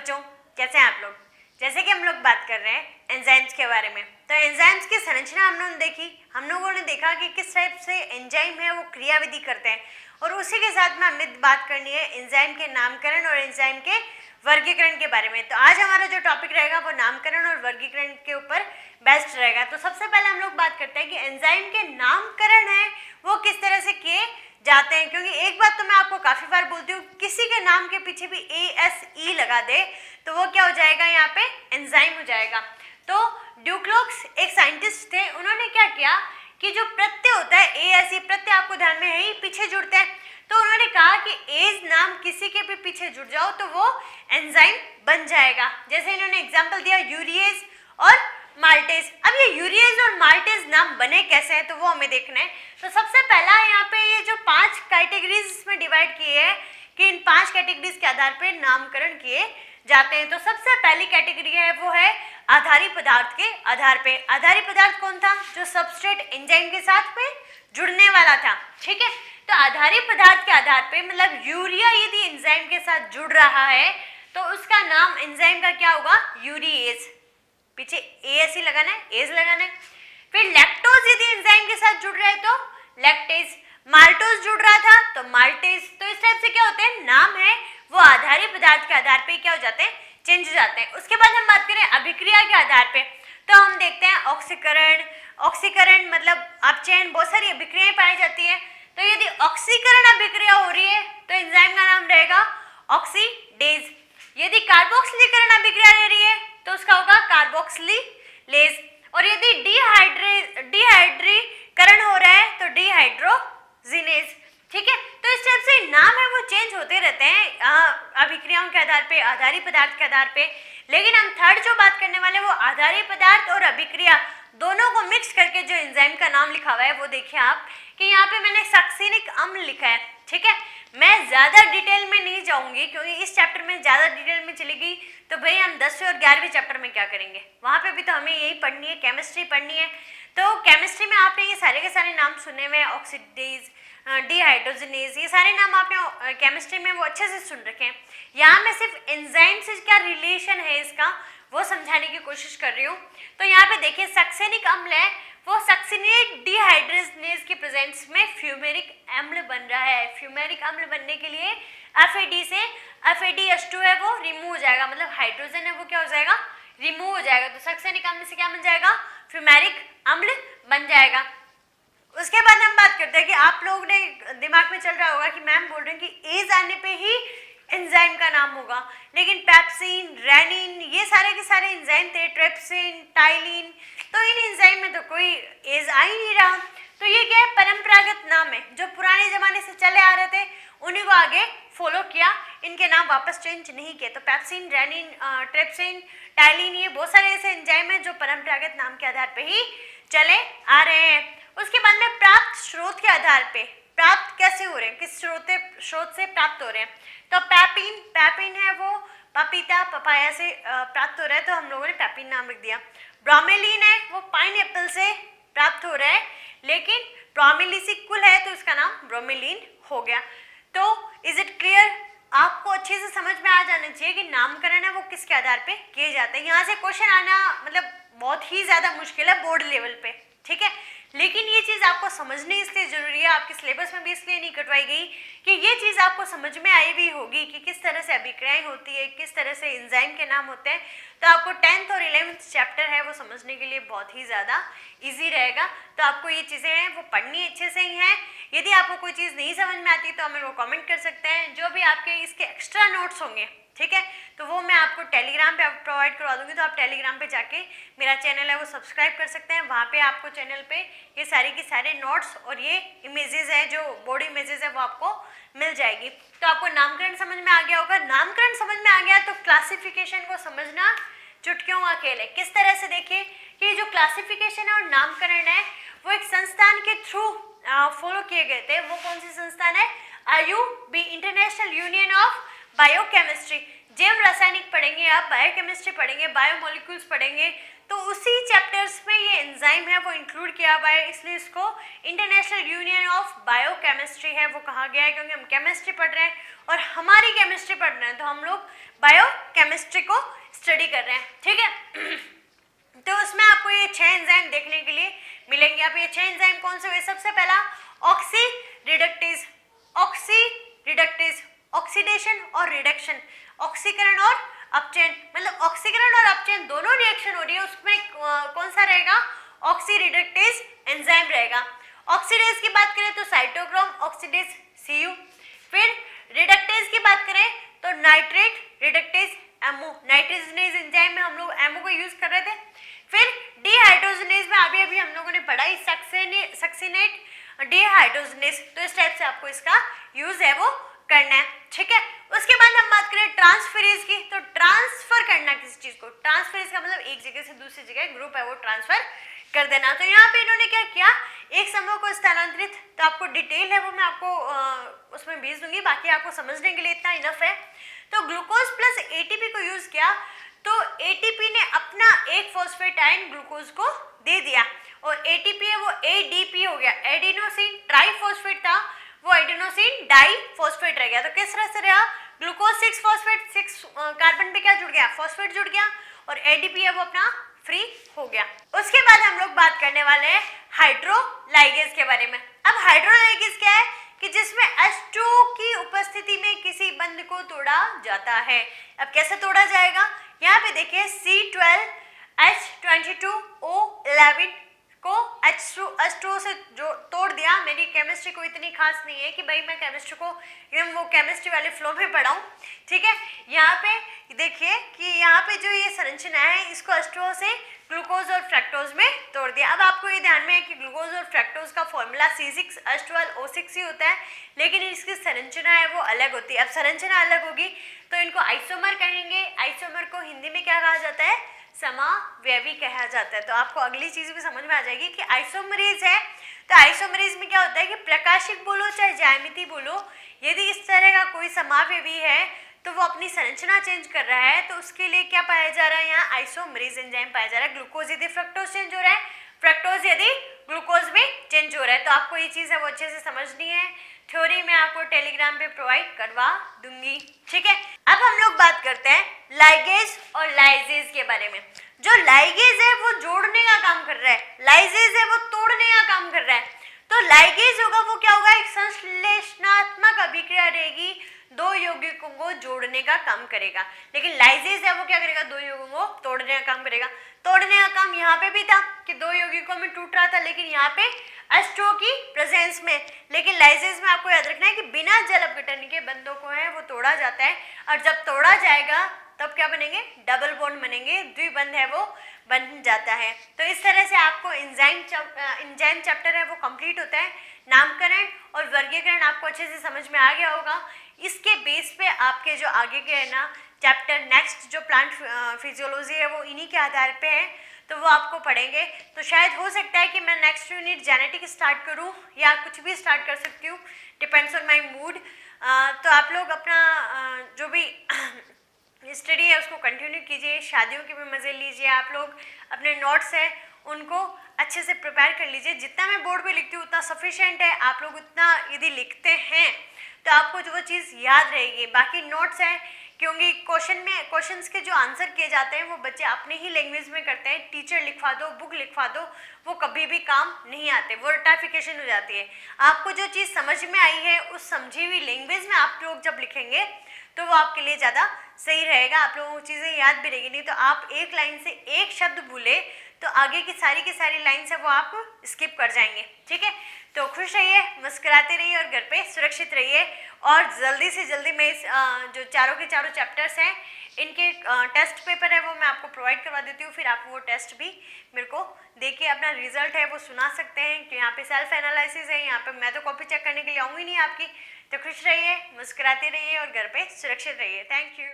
बच्चों, कैसे हैं आप लोग। जैसे कि हम लोग बात कर रहे हैं एंजाइम्स के बारे में, तो एंजाइम्स की संरचना हम लोगों ने देखी। हम लोगों ने देखा कि किस टाइप से एंजाइम है वो क्रियाविधि करते हैं, और उसी के साथ में हमें बात करनी है एंजाइम के नामकरण और एंजाइम के वर्गीकरण के बारे में। तो आज हमारा जो टॉपिक रहेगा वो नामकरण और वर्गीकरण के ऊपर बेस्ट रहेगा। तो सबसे पहले हम लोग बात करते हैं कि एंजाइम के नामकरण है वो किस तरह से किए जाते हैं, क्योंकि एक बात तो मैं आपको काफी बार बोलती हूँ, किसी के नाम के पीछे भी ASE लगा दे तो वो क्या हो जाएगा, यहाँ पे एंजाइम हो जाएगा। तो ड्यूक्लोक्स एक साइंटिस्ट थे, उन्होंने क्या किया कि जो प्रत्यय होता है ASE प्रत्यय, आपको ध्यान में है ही, पीछे जुड़ते हैं, तो उन्होंने कहा कि एज नाम किसी के भी पीछे जुड़ जाओ तो वो एंजाइम बन जाएगा। जैसे इन्होंने एग्जाम्पल दिया यूरिएज और माल्टेज। अब ये यूरिएज और माल्टेज नाम बने कैसे हैं तो वो हमें देखना है। तो सबसे पहला यहाँ पे ये जो 5 कैटेगरीज में डिवाइड किए हैं कि इन 5 कैटेगरीज के आधार पे नामकरण किए जाते हैं। तो सबसे पहली कैटेगरी है वो है आधारी पदार्थ के आधार पे। आधारी पदार्थ कौन था? जो सबस्ट्रेट एंजाइम के साथ में जुड़ने वाला था, ठीक है। तो आधारी पदार्थ के आधार पे मतलब यूरिया यदि एंजाइम के साथ जुड़ रहा है तो उसका नाम एंजाइम का क्या होगा? यूरिएज। पीछे ASE लगाना है, एज लगाना है। फिर लैक्टोज यदि एंजाइम के साथ जुड़ रहा है तो लैक्टेज। माल्टोज जुड़ रहा था तो माल्टेज। तो इस टाइप से क्या होते हैं, नाम है वो आधारी पदार्थ के आधार पे क्या हो जाते हैं, चेंज हो जाते हैं। उसके बाद हम बात करें अभिक्रिया के आधार पे, तो हम देखते हैं ऑक्सीकरण। ऑक्सीकरण मतलब अपचयन, बहुत सारी अभिक्रियाएं पाई जाती है। तो यदि ऑक्सीकरण अभिक्रिया हो रही है तो एंजाइम का नाम रहेगा ऑक्सीडेज। यदि कार्बोक्सिलीकरण अभिक्रिया ले रही है तो उसका होगा कार्बोक्सिलेज। और यदि डिहाइड्रीकरण हो रहा है तो डिहाइड्रोजिनेज, ठीक है। तो इस टाइप से नाम है वो चेंज होते रहते हैं अभिक्रियाओं के आधार पे, आधारी पदार्थ के आधार पे। लेकिन हम थर्ड जो बात करने वाले वो आधारी पदार्थ और अभिक्रिया दोनों को मिक्स करके जो एंजाइम का नाम लिखा हुआ है वो देखिए आप कि यहाँ पे मैंने सक्सिनिक अम्ल लिखा है, ठीक है। मैं ज़्यादा डिटेल में नहीं जाऊंगी क्योंकि इस चैप्टर में ज़्यादा डिटेल में चलेगी तो भाई हम 10वें और 11वें चैप्टर में क्या करेंगे, वहाँ पे भी तो हमें यही पढ़नी है, केमिस्ट्री पढ़नी है। तो केमिस्ट्री में आपने ये सारे के सारे नाम सुने हुए हैं, ऑक्सीडेज, डिहाइड्रोजिनेज, ये सारे नाम आपने केमिस्ट्री में वो अच्छे से सुन रखे हैं। यहाँ मैं सिर्फ एंजाइम से क्या रिलेशन है इसका वो समझाने की कोशिश कर रही हूँ। तो यहाँ पे देखिए सक्सेनिक अम्ल है वो सक्सिनेट डिहाइड्रोजिनेज के प्रेजेंस में फ्यूमेरिक अम्ल बन रहा है। फ्यूमेरिक अम्ल बनने के लिए FAD से FADH2 है वो रिमूव हो जाएगा, मतलब हाइड्रोजन है वो क्या हो जाएगा, रिमूव हो जाएगा। तो सक्सेनिक अम्ल से क्या बन जाएगा, फ्यूमेरिक अम्ल बन जाएगा। उसके बाद हम बात करते हैं कि आप लोगों ने दिमाग में चल रहा होगा कि मैम बोल रहे हैं कि एज आने पे ही एंजाइम का नाम होगा, लेकिन पेप्सिन, रेनिन, ये सारे के सारे एंजाइम थे, ट्रिप्सिन, टाइलिन, तो इन एंजाइम में तो कोई एज आ ही नहीं रहा। तो ये क्या है, परंपरागत नाम है जो पुराने जमाने से चले आ रहे थे उन्हीं को आगे फॉलो किया, इनके नाम वापस चेंज नहीं किए। तो पेप्सिन, रेनिन, ट्रिप्सिन, टाइलिन, ये बहुत सारे ऐसे एंजाइम है जो परंपरागत नाम के आधार पर ही चले आ रहे हैं। उसके बाद में प्राप्त स्रोत के आधार पे प्राप्त कैसे हो रहे हैं, किस स्रोत से प्राप्त हो रहे हैं। तो पैपिन है वो पपीता, पपाया से प्राप्त हो रहा है, तो हम लोगों ने पैपिन नाम लिख दिया। ब्रोमेलिन है वो पाइनएप्पल से प्राप्त हो रहा है, लेकिन ब्रोमेलिसिकुल है तो इसका नाम ब्रोमेलिन हो गया। तो इज इट क्लियर, आपको अच्छे से समझ में आ जाना चाहिए कि नामकरण है वो किसके आधार पे किए जाते हैं। यहाँ से क्वेश्चन आना मतलब बहुत ही ज्यादा मुश्किल है बोर्ड लेवल पे, ठीक है। लेकिन ये चीज़ आपको समझनी इसलिए जरूरी है, आपके सिलेबस में भी इसलिए नहीं कटवाई गई कि ये चीज़ आपको समझ में आई भी होगी कि किस तरह से अभिक्रियाएं होती है, किस तरह से एंजाइम के नाम होते हैं। तो आपको 10th और 11th चैप्टर है वो समझने के लिए बहुत ही ज़्यादा इजी रहेगा। तो आपको ये चीज़ें हैं वो पढ़नी अच्छे से ही हैं। यदि आपको कोई चीज़ नहीं समझ में आती तो हमें वो कमेंट कर सकते हैं। जो भी आपके इसके एक्स्ट्रा नोट्स होंगे, ठीक है, तो वो मैं आपको टेलीग्राम पे प्रोवाइड करवा दूंगी। तो आप टेलीग्राम पे जाके मेरा चैनल है वो सब्सक्राइब कर सकते हैं। वहाँ पे आपको चैनल पे ये सारे के सारे नोट्स और ये इमेजेस हैं जो बोर्ड इमेजेस है वो आपको मिल जाएगी। तो आपको नामकरण समझ में आ गया होगा। नामकरण समझ में आ गया तो क्लासिफिकेशन को समझना चुटकियों का खेल है। किस तरह से देखिए कि जो क्लासिफिकेशन और नामकरण है वो एक संस्थान के थ्रू फॉलो किए गए थे। वो कौन सी संस्थान है? IUB, international union of biochemistry. जैव रासायनिक पढ़ेंगे आप, बायोकेमिस्ट्री पढ़ेंगे, बायोमोलिक्यूल्स पढ़ेंगे, तो उसी चैप्टर्स में ये एंजाइम है वो इंक्लूड किया हुआ है, इसलिए इसको इंटरनेशनल यूनियन ऑफ बायोकेमिस्ट्री है वो कहा गया है, क्योंकि हम केमिस्ट्री पढ़ रहे हैं और हमारी केमिस्ट्री पढ़ रहे हैं, तो हम लोग बायोकेमिस्ट्री को स्टडी कर रहे हैं, ठीक है। तो उसमें आपको ये 6 एंजाइम देखने के लिए मिलेंगे। अब ये 6 एंजाइम कौन से हुए? सबसे पहला ऑक्सीरिडक्टेज, ऑक्सीरिडक्टेज ऑक्सीडेशन और रिडक्शन, ऑक्सीकरण और अपचयन, मतलब ऑक्सीकरण और अपचयन दोनों रिएक्शन हो रही है, उसमें कौन सा रहेगा? ऑक्सीरिडक्टेज एंजाइम रहेगा। ऑक्सीडेज की बात करें तो साइटोक्रोम ऑक्सीडेज Cu, फिर रिडक्टेज की बात करें तो nitrate reductase MO, nitrogenase enzyme में हम लोग एमओ को यूज कर रहे थे। फिर डिहाइड्रोजनेज में अभी हम लोगों ने पढ़ा ही सक्सिनेट डिहाइड्रोजनेज, तो इस टाइप से आपको इसका यूज है वो करना है, ठीक है। उसके बाद हम बात करें ट्रांसफेरेज की, तो ट्रांसफर करना किसी चीज को, ट्रांसफेरेज का मतलब एक जगह से दूसरी जगह ग्रुप है वो ट्रांसफर कर देना। तो यहाँ पे इन्होंने क्या किया, एक समूह को स्थानांतरित, तो आपको डिटेल है वो मैं आपको उसमें भेज दूंगी, बाकी आपको समझने के लिए इतना इनफ है। तो ग्लूकोज प्लस एटीपी को यूज किया, तो एटीपी ने अपना एक फॉस्फेट आयन ग्लूकोज को दे दिया और एटीपी है वो एडीपी हो गया, एडिनोसिन ट्राइफॉस्फेट था वो एडिनोसिन डाइफॉस्फेट रह गया। तो किस तरह से रहा, ग्लूकोज 6 फॉस्फेट 6 कार्बन पे क्या जुड़ गया, फॉस्फेट जुड़ गया और एडीपी है वो अपना फ्री हो गया। उसके बाद हम लोग बात करने वाले हैं हाइड्रोलाइगेज के बारे में। अब हाइड्रोलाइगेज क्या है कि जिसमें H2 की उपस्थिति में किसी बंध को तोड़ा जाता है। अब कैसे तोड़ा जाएगा, यहाँ पे देखिए C12H22O11 को H2O से जो तोड़ दिया। मेरी केमिस्ट्री को इतनी खास नहीं है कि भाई मैं केमिस्ट्री को एकदम वो केमिस्ट्री वाले फ्लो में पढ़ाऊं, ठीक है। यहाँ पे देखिए कि यहाँ पे जो ये संरचना है इसको H2O से ग्लूकोज और फ्रक्टोज में तोड़ दिया। अब आपको ये ध्यान में है कि ग्लूकोज और फ्रक्टोज का फॉर्मूला C6H12O6 ही होता है, लेकिन इसकी संरचना है वो अलग होती है। अब संरचना अलग होगी तो इनको आइसोमर कहेंगे। आइसोमर को हिंदी में क्या कहा जाता है, समावयवी कहा जाता है। तो आपको अगली चीज भी समझ में आ जाएगी कि आइसोमरेज है, तो आइसोमरेज में क्या होता है कि प्रकाशिक बोलो चाहे ज्यामिति बोलो, यदि इस तरह का कोई समावयवी है तो वो अपनी संरचना चेंज कर रहा है, तो उसके लिए क्या पाया जा रहा है, यहाँ आइसोमरेज एंजाइम पाया जा रहा है। ग्लूकोज यदि फ्रक्टोज चेंज हो रहा है, फ्रक्टोज यदि ग्लूकोज में चेंज हो रहा है, तो आपको ये चीज है वो अच्छे से समझनी है। थ्योरी में आपको टेलीग्राम पे प्रोवाइड करवा दूंगी, ठीक है। अब हम लोग बात करते हैं लाइगेज और लाइजेज के बारे में। जो लाइगेज है वो जोड़ने का काम कर रहा है, लाइजेज है वो तोड़ने का काम कर रहा है। तो लाइगेज होगा वो क्या होगा, एक संश्लेषणात्मक अभिक्रिया रहेगी, दो यौगिकों को जोड़ने का काम करेगा। लेकिन लाइजेज है वो क्या करेगा, दो यौगिकों को तोड़ने का काम करेगा। तोड़ने का काम यहाँ पे भी था कि दो यौगिकों में टूट रहा था, लेकिन यहाँ पे H2O की प्रेजेंस में। लेकिन लाइजेज में आपको याद रखना है कि बिना जल अपघटन के बंधों को है वो तोड़ा जाता है, और जब तोड़ा जाएगा तब क्या बनेंगे, डबल बॉन्ड बनेंगे, द्विबंध है वो बन जाता है। तो इस तरह से आपको एंजाइम चैप्टर है वो कंप्लीट होता है। नामकरण और वर्गीकरण आपको अच्छे से समझ में आ गया होगा। इसके बेस पे आपके जो आगे के है ना चैप्टर नेक्स्ट जो प्लांट फिजियोलॉजी है वो इन्हीं के आधार पे है, तो वो आपको पढ़ेंगे। तो शायद हो सकता है कि मैं नेक्स्ट यूनिट जेनेटिक स्टार्ट करूं या कुछ भी स्टार्ट कर सकती हूँ, डिपेंड्स ऑन माय मूड। तो आप लोग अपना जो भी स्टडी है उसको कंटिन्यू कीजिए, शादियों के भी मज़े लीजिए। आप लोग अपने नोट्स हैं उनको अच्छे से प्रिपेयर कर लीजिए। जितना मैं बोर्ड पे लिखती हूँ उतना सफिशिएंट है, आप लोग उतना यदि लिखते हैं तो आपको जो वो चीज़ याद रहेगी। बाकी नोट्स हैं, क्योंकि क्वेश्चंस के जो आंसर किए जाते हैं वो बच्चे अपने ही लैंग्वेज में करते हैं। टीचर लिखवा दो, बुक लिखवा दो, वो कभी भी काम नहीं आते, वो रटाफिकेशन हो जाती है। आपको जो चीज़ समझ में आई है उस समझी हुई लैंग्वेज में आप लोग जब लिखेंगे तो वो आपके लिए ज़्यादा सही रहेगा। आप लोगों को चीज़ें याद भी रहेगी। नहीं तो आप एक लाइन से एक शब्द भूले तो आगे की सारी लाइन है वो आप स्किप कर जाएंगे, ठीक है। तो खुश रहिए, मुस्कुराते रहिए और घर पे सुरक्षित रहिए। और जल्दी से जल्दी मैं इस जो चारों के चारों चैप्टर्स हैं इनके टेस्ट पेपर है वो मैं आपको प्रोवाइड करवा देती हूँ। फिर आप वो टेस्ट भी मेरे को देके अपना रिजल्ट है वो सुना सकते हैं कि यहाँ पे सेल्फ एनालिसिस है। यहाँ पे मैं तो कॉपी चेक करने के लिए आऊँगी नहीं आपकी। तो खुश रहिए, मुस्कुराते रहिए और घर पे सुरक्षित रहिए। Thank you.